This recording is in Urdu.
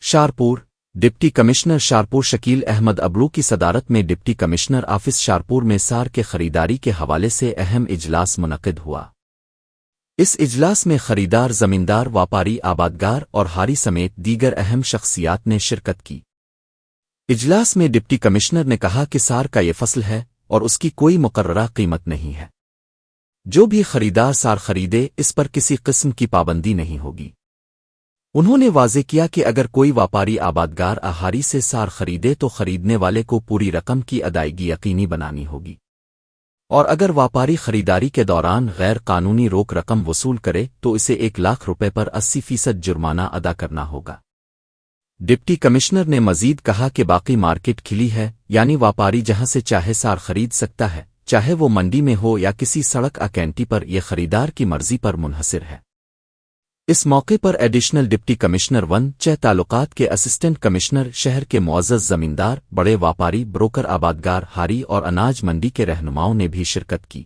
شارپور ڈپٹی کمشنر شارپور شکیل احمد ابرو کی صدارت میں ڈپٹی کمشنر آفس شارپور میں سار کے خریداری کے حوالے سے اہم اجلاس منعقد ہوا۔ اس اجلاس میں خریدار، زمیندار، واپاری، آبادگار اور ہاری سمیت دیگر اہم شخصیات نے شرکت کی۔ اجلاس میں ڈپٹی کمشنر نے کہا کہ سار کا یہ فصل ہے اور اس کی کوئی مقررہ قیمت نہیں ہے۔ جو بھی خریدار سار خریدے اس پر کسی قسم کی پابندی نہیں ہوگی۔ انہوں نے واضح کیا کہ اگر کوئی واپاری آبادگار آہاری سے سار خریدے تو خریدنے والے کو پوری رقم کی ادائیگی یقینی بنانی ہوگی، اور اگر واپاری خریداری کے دوران غیر قانونی روک رقم وصول کرے تو اسے 1,00,000 روپے پر 80% جرمانہ ادا کرنا ہوگا۔ ڈپٹی کمشنر نے مزید کہا کہ باقی مارکیٹ کھلی ہے، یعنی واپاری جہاں سے چاہے سار خرید سکتا ہے، چاہے وہ منڈی میں ہو یا کسی سڑک اکینٹی پر، یہ خریدار کی مرضی پر منحصر ہے۔ اس موقع پر ایڈیشنل ڈپٹی کمشنر 1 تعلقات کے اسسٹنٹ کمشنر شہر کے معزز زمیندار، بڑے واپاری، بروکر، آبادگار، ہاری اور اناج منڈی کے رہنماؤں نے بھی شرکت کی۔